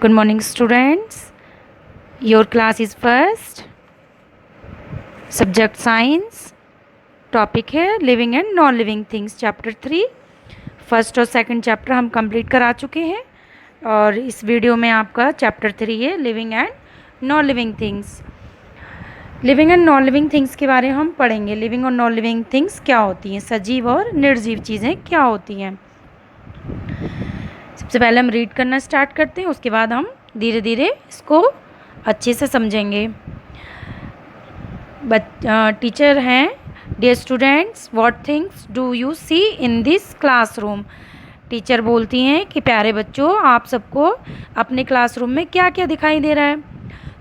Good morning, students. Your class is first. Subject science. Topic है living and non living things, chapter 3। First और second chapter हम complete करा चुके हैं और इस वीडियो में आपका चैप्टर 3 है living and non living things. Living and non living things के बारे में हम पढ़ेंगे। लिविंग और नॉन लिविंग थिंग्स क्या होती हैं, सजीव और निर्जीव चीज़ें क्या होती हैं। सबसे पहले हम रीड करना स्टार्ट करते हैं, उसके बाद हम धीरे धीरे इसको अच्छे से समझेंगे। टीचर हैं, dear students, what things do you see in this classroom. Teacher बोलती हैं कि प्यारे बच्चों, आप सबको अपने क्लासरूम में क्या क्या दिखाई दे रहा है।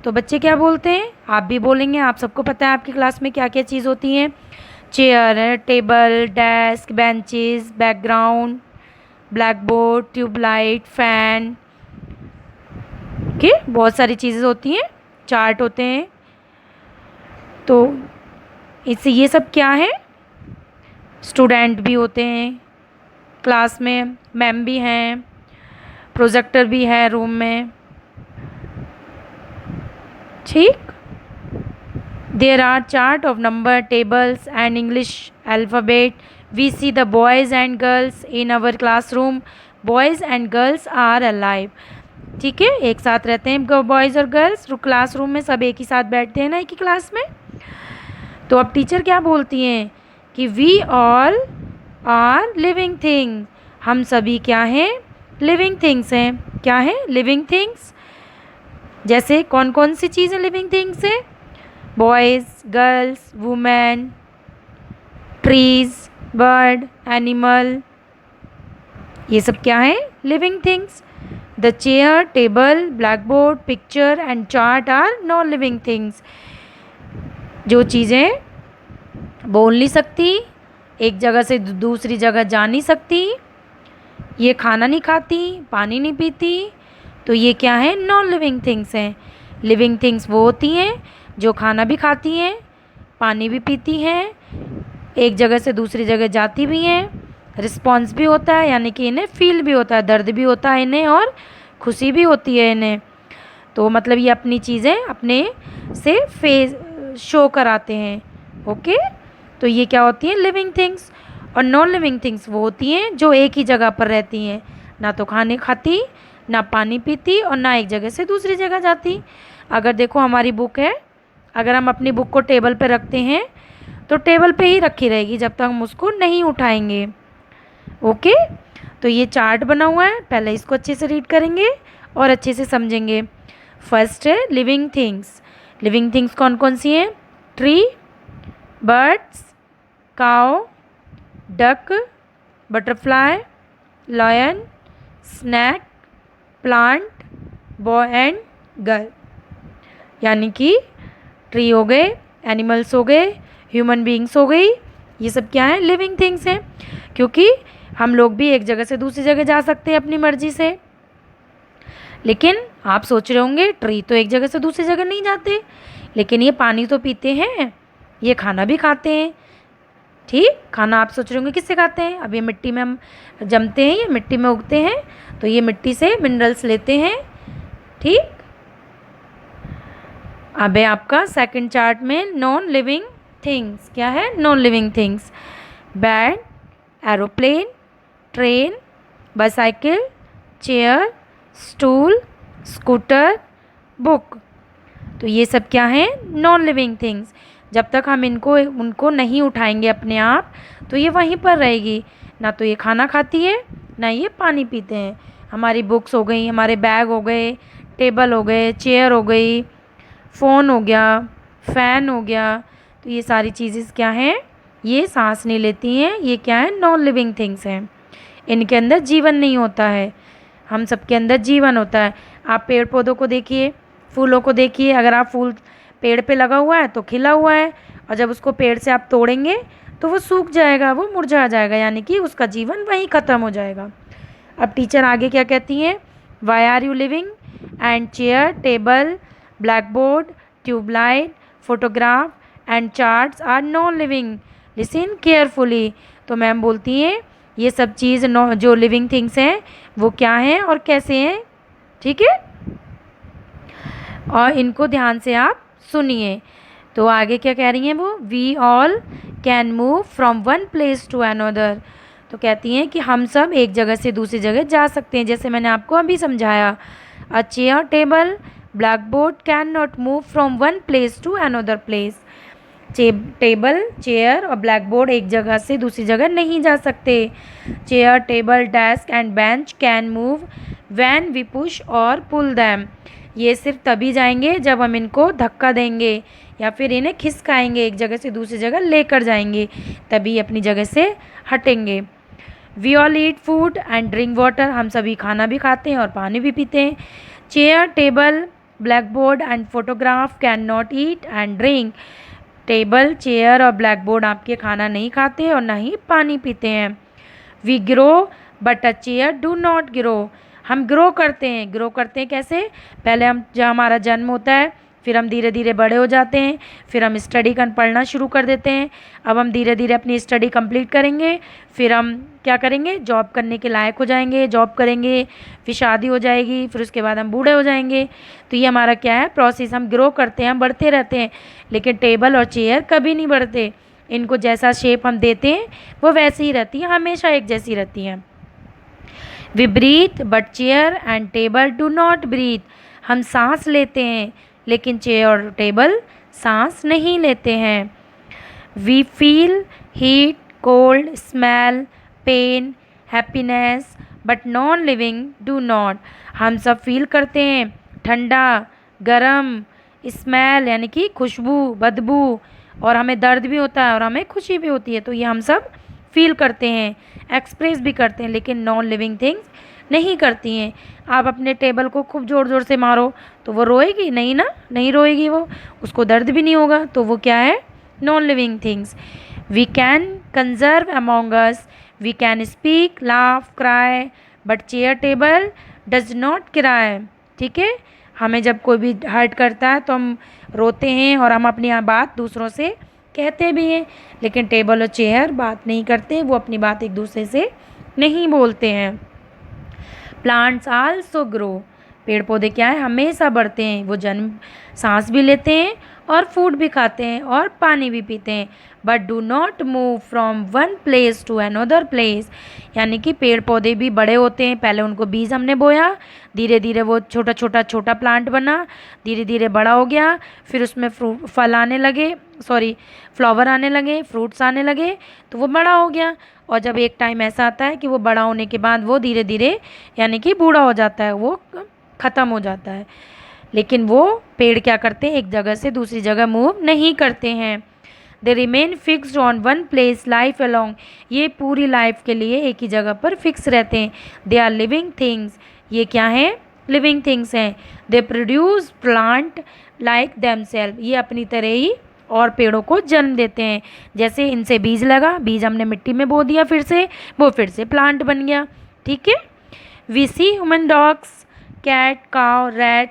तो बच्चे क्या बोलते हैं, आप भी बोलेंगे। आप सबको पता है आपकी क्लास में क्या क्या चीज़ होती हैं। चेयर है, table, desk, benches, background, black board, tubelight, fan, बहुत सारी चीज़ें होती हैं। चार्ट होते हैं। तो इससे ये सब क्या है, स्टूडेंट भी होते हैं क्लास में, मैम भी हैं, प्रोजेक्टर भी है रूम में। ठीक, there are chart of number, tables and English alphabet. We see the boys and girls in our classroom. Boys and girls are alive. ठीक है, एक साथ रहते हैं बॉयज़ और गर्ल्स क्लासरूम में, सब एक ही साथ बैठते हैं ना एक ही क्लास में। तो अब टीचर क्या बोलती हैं कि we all are living thing. हम सभी क्या हैं, लिविंग थिंग्स हैं। क्या है, लिविंग थिंग्स। जैसे कौन कौन सी चीज़ें लिविंग थिंग्स हैं, boys, girls, women, trees, bird, animal, ये सब क्या है, living things. The chair, table, black board, picture and chart are non living things. जो चीज़ें बोल नहीं सकती, एक जगह से दूसरी जगह जा नहीं सकती, ये खाना नहीं खाती, पानी नहीं पीती, तो ये क्या है, नॉन लिविंग थिंग्स हैं। लिविंग थिंग्स वो होती हैं जो खाना भी खाती हैं, पानी भी पीती हैं, एक जगह से दूसरी जगह जाती भी हैं, रिस्पॉन्स भी होता है, यानी कि इन्हें फील भी होता है, दर्द भी होता है इन्हें और खुशी भी होती है इन्हें। तो मतलब ये अपनी चीज़ें अपने से फेस शो कराते हैं। ओके, तो ये क्या होती हैं, लिविंग थिंग्स। और नॉन लिविंग थिंग्स वो होती हैं जो एक ही जगह पर रहती हैं, ना तो खाने खाती, ना पानी पीती और ना एक जगह से दूसरी जगह जाती। अगर देखो हमारी बुक है, अगर हम अपनी बुक को टेबल पर रखते हैं तो टेबल पे ही रखी रहेगी जब तक हम उसको नहीं उठाएंगे। ओके, तो ये चार्ट बना हुआ है, पहले इसको अच्छे से रीड करेंगे और अच्छे से समझेंगे। फर्स्ट है लिविंग थिंग्स। लिविंग थिंग्स कौन कौन सी हैं, tree, birds, cow, duck, butterfly, lion, snake, plant, boy and girl. यानी कि ट्री हो गए, एनिमल्स हो गए, ह्यूमन बीइंग्स हो गई, ये सब क्या है, लिविंग थिंग्स हैं। क्योंकि हम लोग भी एक जगह से दूसरी जगह जा सकते हैं अपनी मर्जी से। लेकिन आप सोच रहे होंगे ट्री तो एक जगह से दूसरी जगह नहीं जाते, लेकिन ये पानी तो पीते हैं, ये खाना भी खाते हैं। ठीक, खाना आप सोच रहे होंगे किससे खाते हैं, अब ये मिट्टी में हम जमते हैं, ये मिट्टी में उगते हैं, तो ये मिट्टी से मिनरल्स लेते हैं। ठीक, अब है आपका सेकंड चार्ट में नॉन लिविंग थिंग्स। क्या है, non living things. Bat, aeroplane, train, bicycle, chair, stool, scooter, book. तो ये सब क्या है, नॉन लिविंग थिंग्स। जब तक हम उनको नहीं उठाएंगे अपने आप, तो ये वहीं पर रहेगी, ना तो ये खाना खाती है, ना ये पानी पीते हैं। हमारी बुक्स हो गई, हमारे बैग हो गए, टेबल हो गए, चेयर हो गई, फ़ोन हो गया, फ़ैन हो गया, तो ये सारी चीज़ें क्या हैं, ये सांस नहीं लेती हैं, ये क्या है, नॉन लिविंग थिंग्स हैं। इनके अंदर जीवन नहीं होता है, हम सबके अंदर जीवन होता है। आप पेड़ पौधों को देखिए, फूलों को देखिए, अगर आप फूल पेड़ पे लगा हुआ है तो खिला हुआ है, और जब उसको पेड़ से आप तोड़ेंगे तो वो सूख जाएगा, वो मुरझा जाएगा, यानी कि उसका जीवन वहीं ख़त्म हो जाएगा। अब टीचर आगे क्या कहती हैं, why are you living and chair, table, black board, tubelight, photograph and charts are non living, listen carefully. तो मैम बोलती हैं ये सब चीज़ जो लिविंग थिंग्स हैं वो क्या हैं और कैसे हैं। ठीक है, और इनको ध्यान से आप सुनिए। तो आगे क्या कह रही हैं वो, we all can move from one place to another. तो कहती हैं कि हम सब एक जगह से दूसरी जगह जा सकते हैं, जैसे मैंने आपको अभी समझाया। A chair, table, black board can not move from one place to another place. Table, chair और ब्लैक बोर्ड एक जगह से दूसरी जगह नहीं जा सकते। Chair, table, desk and bench can move when we push और पुल दैम। ये सिर्फ तभी जाएंगे जब हम इनको धक्का देंगे या फिर इन्हें खिसकाएंगे, एक जगह से दूसरी जगह लेकर जाएंगे, तभी अपनी जगह से हटेंगे। We all eat food and drink water. हम सभी खाना भी खाते हैं और पानी भी पीते हैं। Chair, table, black board and photograph can not eat and drink. Table, chair और ब्लैक बोर्ड आपके खाना नहीं खाते और ना ही पानी पीते हैं। We grow but a chair do not grow. हम ग्रो करते हैं। ग्रो करते हैं कैसे, पहले हम जब हमारा जन्म होता है, फिर हम धीरे धीरे बड़े हो जाते हैं, फिर हम स्टडी पढ़ना शुरू कर देते हैं। अब हम धीरे धीरे अपनी स्टडी कंप्लीट करेंगे, फिर हम क्या करेंगे, जॉब करने के लायक हो जाएंगे, जॉब करेंगे, फिर शादी हो जाएगी, फिर उसके बाद हम बूढ़े हो जाएंगे। तो ये हमारा क्या है, प्रोसेस। हम ग्रो करते हैं, हम बढ़ते रहते हैं। लेकिन टेबल और चेयर कभी नहीं बढ़ते। इनको जैसा शेप हम देते हैं वो वैसे ही रहती है, हमेशा एक जैसी रहती हैं। We breathe but chair and table do not breathe. हम सांस लेते हैं लेकिन चेयर और टेबल सांस नहीं लेते हैं। We feel heat, cold, smell, pain, happiness but non living do not. हम सब फील करते हैं ठंडा, गरम, स्मेल यानी कि खुशबू, बदबू, और हमें दर्द भी होता है और हमें खुशी भी होती है। तो ये हम सब फील करते हैं, एक्सप्रेस भी करते हैं, लेकिन नॉन लिविंग थिंग्स नहीं करती हैं। आप अपने टेबल को खूब ज़ोर ज़ोर से मारो तो वो रोएगी नहीं ना, नहीं रोएगी वो, उसको दर्द भी नहीं होगा। तो वो क्या है, non living things. We can conserve among us. We can speak, laugh, cry but chair, table does not cry. ठीक है, हमें जब कोई भी हर्ट करता है तो हम रोते हैं और हम अपनी बात दूसरों से कहते भी हैं, लेकिन टेबल और चेयर बात नहीं करते, वो अपनी बात एक दूसरे से नहीं बोलते हैं। Plants also grow. पेड़ पौधे क्या है, हमेशा बढ़ते हैं। वो जन्म, सांस भी लेते हैं और फूड भी खाते हैं और पानी भी पीते हैं, but do not move from one place to another place. यानी कि पेड़ पौधे भी बड़े होते हैं, पहले उनको बीज हमने बोया, धीरे धीरे वो छोटा प्लांट बना, धीरे धीरे बड़ा हो गया, फिर उसमें फल आने लगे, फ्लावर आने लगे, फ्रूट्स आने लगे, तो वो बड़ा हो गया। और जब एक टाइम ऐसा आता है कि वो बड़ा होने के बाद वो धीरे धीरे यानी कि बूढ़ा हो जाता है, वो ख़त्म हो जाता है। लेकिन वो पेड़ क्या करते हैं, एक जगह से दूसरी जगह मूव नहीं करते हैं। They remain fixed on one place life along. ये पूरी लाइफ के लिए एक ही जगह पर फिक्स रहते हैं। They are living things. ये क्या है, लिविंग थिंग्स हैं। They produce plant like themselves. ये अपनी तरह ही और पेड़ों को जन्म देते हैं। जैसे इनसे बीज लगा, बीज हमने मिट्टी में बो दिया, फिर से वो फिर से प्लांट बन गया। ठीक है। We see human dogs, cat, cow, rat,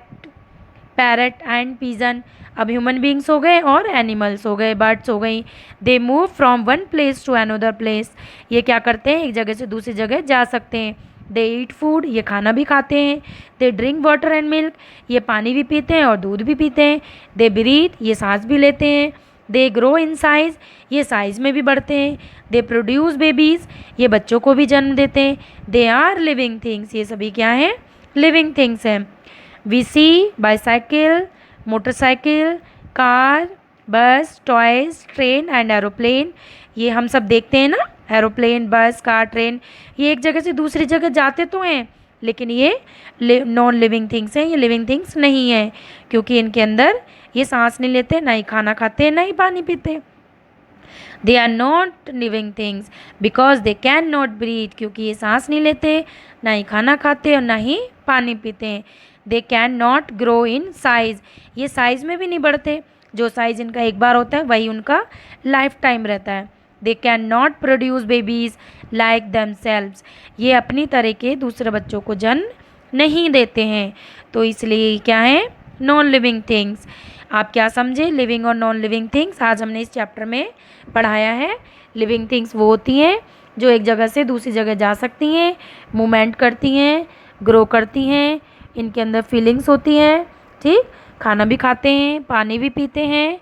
parrot and pigeon. अब ह्यूमन बींग्स हो गए और एनिमल्स हो गए, बर्ड्स हो गई। They move from one place to another place. ये क्या करते हैं, एक जगह से दूसरी जगह जा सकते हैं। दे ईट फूड। ये खाना भी खाते हैं। They drink water and milk. ये पानी भी पीते हैं और दूध भी पीते हैं। They breathe. ये सांस भी लेते हैं। They grow in size. ये साइज़ में भी बढ़ते हैं। They produce babies. ये बच्चों को भी जन्म देते हैं। They are living things. ये सभी क्या हैं, लिविंग थिंग्स हैं। We see bicycle, motorcycle, car, bus, toys, train and aeroplane. ये हम सब देखते हैं ना, एरोप्लेन, बस, कार, ट्रेन। ये एक जगह से दूसरी जगह जाते तो हैं, लेकिन ये नॉन लिविंग थिंग्स हैं, ये लिविंग थिंग्स नहीं हैं, क्योंकि इनके अंदर ये सांस नहीं लेते, ना ही खाना खाते, ना ही पानी पीते। They are not living things because they can not breathe. क्योंकि ये सांस नहीं लेते, ना ही खाना खाते और ना ही पानी पीते हैं। दे can not grow in size. ये साइज़ में भी नहीं बढ़ते। जो साइज़ इनका एक बार होता है वही उनका लाइफ टाइम रहता है। दे can not produce babies like themselves. ये अपनी तरह के दूसरे बच्चों को जन्म नहीं देते हैं। तो इसलिए क्या है, नॉन लिविंग थिंग्स। आप क्या समझे, लिविंग और नॉन लिविंग थिंग्स आज हमने इस चैप्टर में पढ़ाया है। लिविंग थिंग्स वो होती हैं जो एक जगह से दूसरी जगह जा सकती हैं, मूवमेंट करती हैं, ग्रो करती हैं, इनके अंदर फीलिंग्स होती हैं। ठीक, खाना भी खाते हैं, पानी भी पीते हैं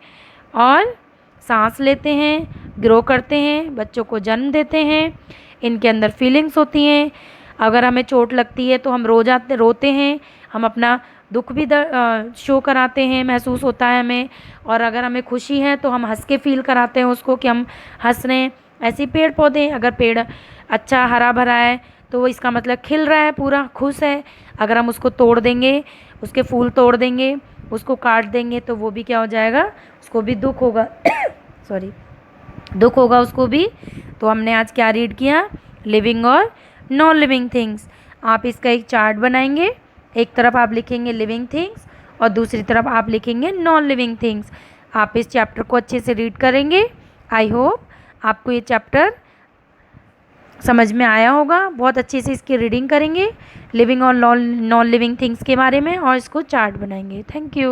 और सांस लेते हैं, ग्रो करते हैं, बच्चों को जन्म देते हैं। इनके अंदर फीलिंग्स होती हैं। अगर हमें चोट लगती है तो हम रोते हैं, हम अपना दुख भी शो कराते हैं, महसूस होता है हमें। और अगर हमें खुशी है तो हम हंस के फील कराते हैं उसको कि हम हंस रहे हैं। ऐसे पेड़ पौधे, अगर पेड़ अच्छा हरा भरा है तो वो इसका मतलब खिल रहा है, पूरा खुश है। अगर हम उसको तोड़ देंगे, उसके फूल तोड़ देंगे, उसको काट देंगे तो वो भी क्या हो जाएगा, उसको भी दुख होगा सॉरी, दुख होगा उसको भी। तो हमने आज क्या रीड किया, लिविंग और नॉन लिविंग थिंग्स। आप इसका एक चार्ट बनाएंगे, एक तरफ आप लिखेंगे लिविंग थिंग्स और दूसरी तरफ आप लिखेंगे नॉन लिविंग थिंग्स। आप इस चैप्टर को अच्छे से रीड करेंगे। आई होप आपको ये चैप्टर समझ में आया होगा। बहुत अच्छे से इसकी रीडिंग करेंगे लिविंग और नॉन लिविंग थिंग्स के बारे में और इसको चार्ट बनाएंगे। Thank you.